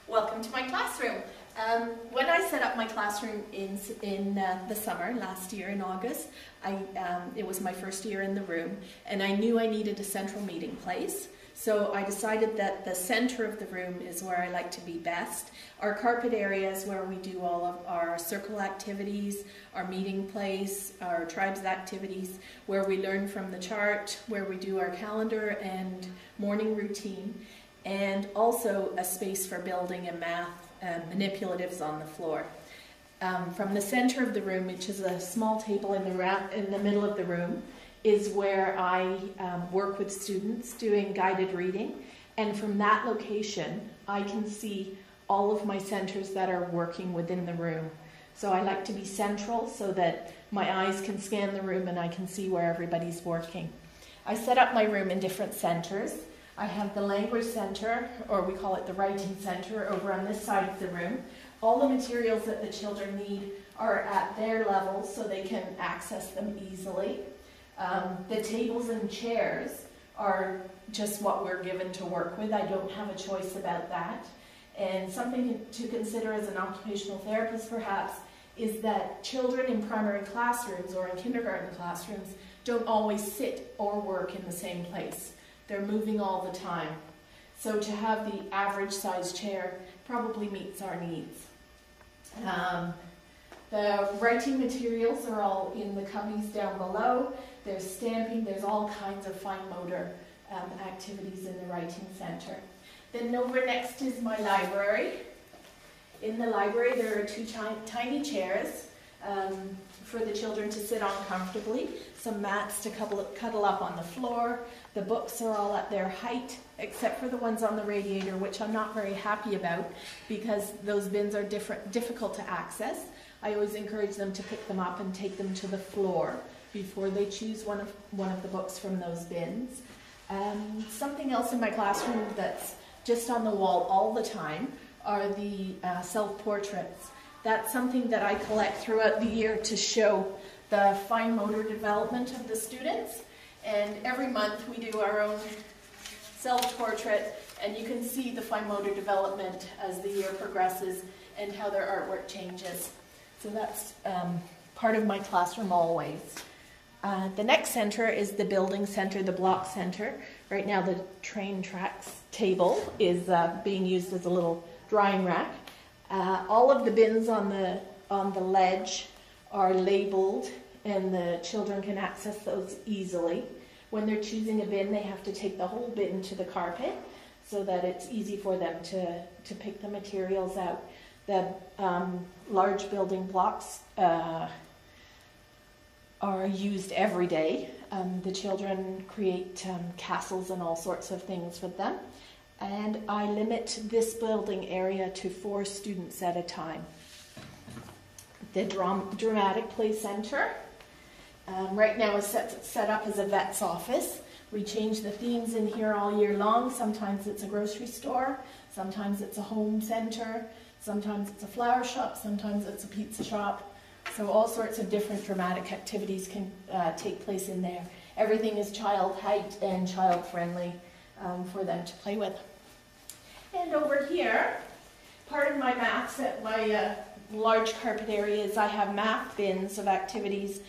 Welcome to my classroom. When I set up my classroom in the summer, last year in August, it was my first year in the room, and I knew I needed a central meeting place. So I decided that the center of the room is where I like to be best. Our carpet area is where we do all of our circle activities, our meeting place, our tribes activities, where we learn from the chart, where we do our calendar and morning routine, and also a space for building and math manipulatives on the floor. From the center of the room, which is a small table in the middle of the room, is where I work with students doing guided reading, and from that location I can see all of my centers that are working within the room. So I like to be central so that my eyes can scan the room and I can see where everybody's working. I set up my room in different centers. I have the language center, or we call it the writing center, over on this side of the room. All the materials that the children need are at their level so they can access them easily. The tables and chairs are just what we're given to work with. I don't have a choice about that. And something to consider as an occupational therapist perhaps is that children in primary classrooms or in kindergarten classrooms don't always sit or work in the same place. They're moving all the time. So to have the average size chair probably meets our needs. The writing materials are all in the cubbies down below. There's stamping, there's all kinds of fine motor activities in the writing center. Then over next is my library. In the library there are two tiny chairs for the children to sit on comfortably, some mats to cuddle up on the floor. The books are all at their height, except for the ones on the radiator, which I'm not very happy about because those bins are difficult to access. I always encourage them to pick them up and take them to the floor before they choose one of the books from those bins. Something else in my classroom that's just on the wall all the time are the self-portraits. That's something that I collect throughout the year to show the fine motor development of the students. And every month we do our own self-portrait, and you can see the fine motor development as the year progresses and how their artwork changes. So that's part of my classroom always. The next center is the building center, the block center. Right now the train tracks table is being used as a little drying rack. All of the bins on the ledge are labeled and the children can access those easily. When they're choosing a bin, they have to take the whole bin to the carpet so that it's easy for them to pick the materials out. The large building blocks are used every day. The children create castles and all sorts of things with them. And I limit this building area to 4 students at a time. The dramatic play center right now is set up as a vet's office. We change the themes in here all year long. Sometimes it's a grocery store, sometimes it's a home center, sometimes it's a flower shop, sometimes it's a pizza shop. So all sorts of different dramatic activities can take place in there. Everything is child height and child friendly for them to play with. And over here, part of my math set, my large carpet area is I have math bins of activities,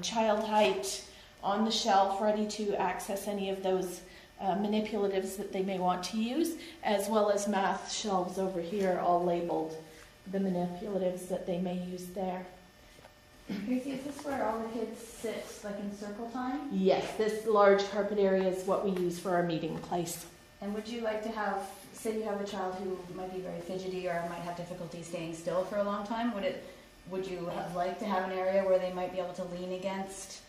child height, on the shelf, ready to access any of those manipulatives that they may want to use, as well as math shelves over here, all labeled, the manipulatives that they may use there. Tracy, is this where all the kids sit, like in circle time? Yes, this large carpet area is what we use for our meeting place. And would you like to have, say you have a child who might be very fidgety or might have difficulty staying still for a long time, would you like to have an area where they might be able to lean against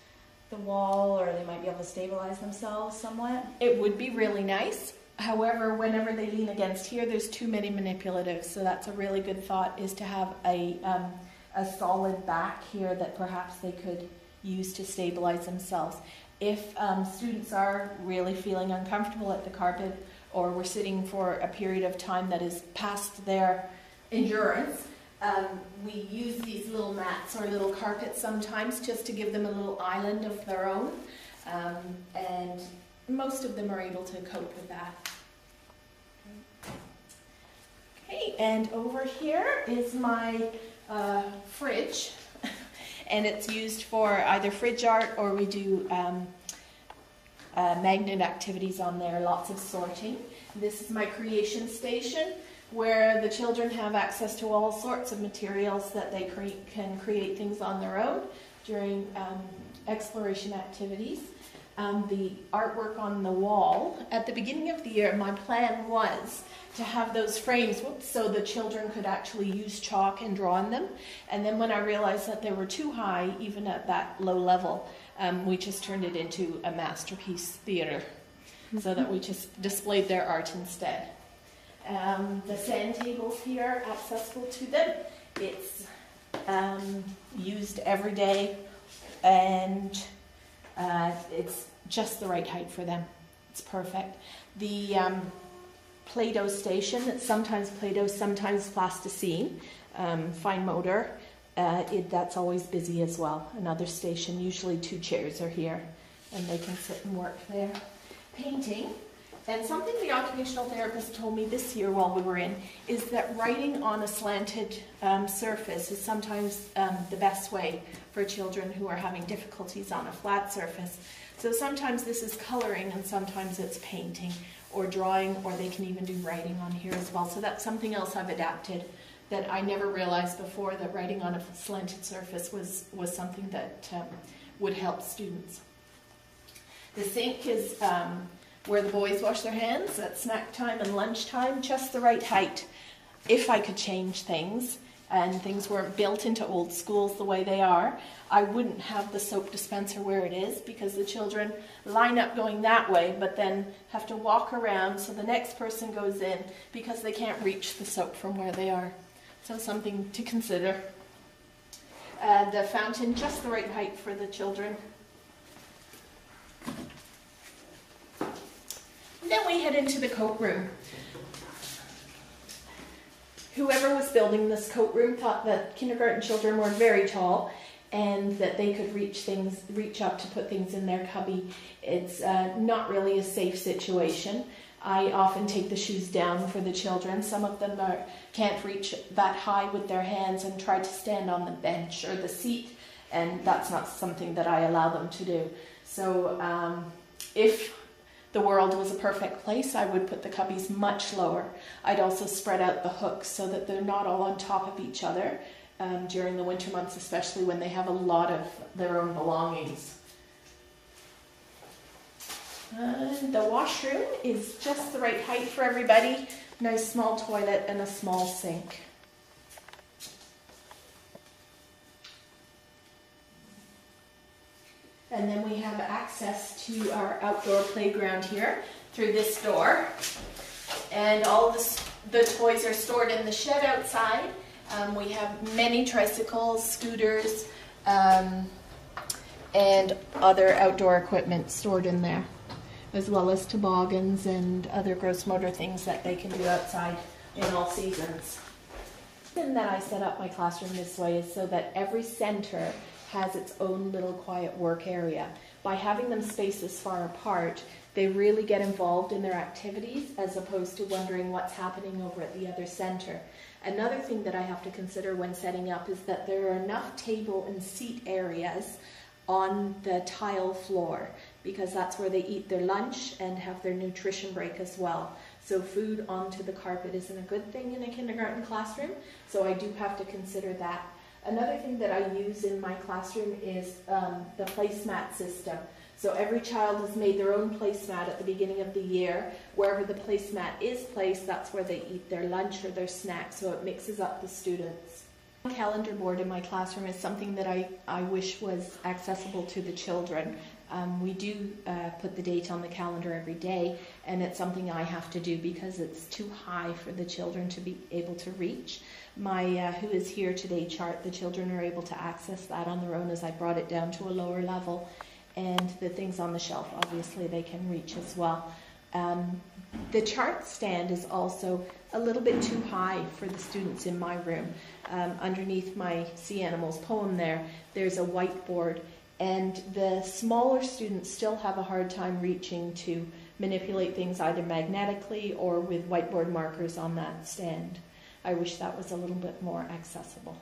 the wall, or they might be able to stabilize themselves somewhat? It would be really nice. However, whenever they lean against here, there's too many manipulatives. So that's a really good thought, is to have a solid back here that perhaps they could use to stabilize themselves. If students are really feeling uncomfortable at the carpet, or we're sitting for a period of time that is past their endurance, we use these little mats or little carpets sometimes just to give them a little island of their own, and most of them are able to cope with that. Okay, and over here is my fridge, and it's used for either fridge art or we do magnet activities on there, lots of sorting. This is my creation station, where the children have access to all sorts of materials that they can create things on their own during exploration activities. The artwork on the wall, at the beginning of the year, my plan was to have those frames so the children could actually use chalk and draw on them. And then when I realized that they were too high, even at that low level, we just turned it into a masterpiece theater, so that we just displayed their art instead. The sand tables here, accessible to them. It's used every day, and it's just the right height for them. It's perfect. The Play-Doh station, it's sometimes Play-Doh, sometimes plasticine, fine motor. That's always busy as well. Another station, usually 2 chairs are here, and they can sit and work there. Painting. And something the occupational therapist told me this year while we were in is that writing on a slanted surface is sometimes the best way for children who are having difficulties on a flat surface. So sometimes this is coloring and sometimes it's painting or drawing, or they can even do writing on here as well. So that's something else I've adapted that I never realized before, that writing on a slanted surface was something that would help students. The sink is where the boys wash their hands at snack time and lunchtime, just the right height. If I could change things and things weren't built into old schools the way they are, I wouldn't have the soap dispenser where it is, because the children line up going that way but then have to walk around so the next person goes in because they can't reach the soap from where they are. So something to consider. The fountain, just the right height for the children. Then we head into the coat room. Whoever was building this coat room thought that kindergarten children were very tall and that they could reach up to put things in their cubby. It's not really a safe situation. I often take the shoes down for the children. Some of them can't reach that high with their hands and try to stand on the bench or the seat, and that's not something that I allow them to do. So if the world was a perfect place, I would put the cubbies much lower. I'd also spread out the hooks so that they're not all on top of each other during the winter months, especially when they have a lot of their own belongings. The washroom is just the right height for everybody. Nice small toilet and a small sink. And then we have access to our outdoor playground here through this door. And all the toys are stored in the shed outside. We have many tricycles, scooters, and other outdoor equipment stored in there, as well as toboggans and other gross motor things that they can do outside in all seasons. The reason that I set up my classroom this way is so that every center has its own little quiet work area. By having them spaced this far apart, they really get involved in their activities as opposed to wondering what's happening over at the other center. Another thing that I have to consider when setting up is that there are enough table and seat areas on the tile floor, because that's where they eat their lunch and have their nutrition break as well. So food onto the carpet isn't a good thing in a kindergarten classroom, so I do have to consider that. Another thing that I use in my classroom is the placemat system. So every child has made their own placemat at the beginning of the year. Wherever the placemat is placed, that's where they eat their lunch or their snack, so it mixes up the students. The calendar board in my classroom is something that I wish was accessible to the children. We do put the date on the calendar every day, and it's something I have to do because it's too high for the children to be able to reach. My Who Is Here Today chart, the children are able to access that on their own as I brought it down to a lower level. And the things on the shelf, obviously, they can reach as well. The chart stand is also a little bit too high for the students in my room. Underneath my Sea Animals poem there's a whiteboard, and the smaller students still have a hard time reaching to manipulate things either magnetically or with whiteboard markers on that stand. I wish that was a little bit more accessible.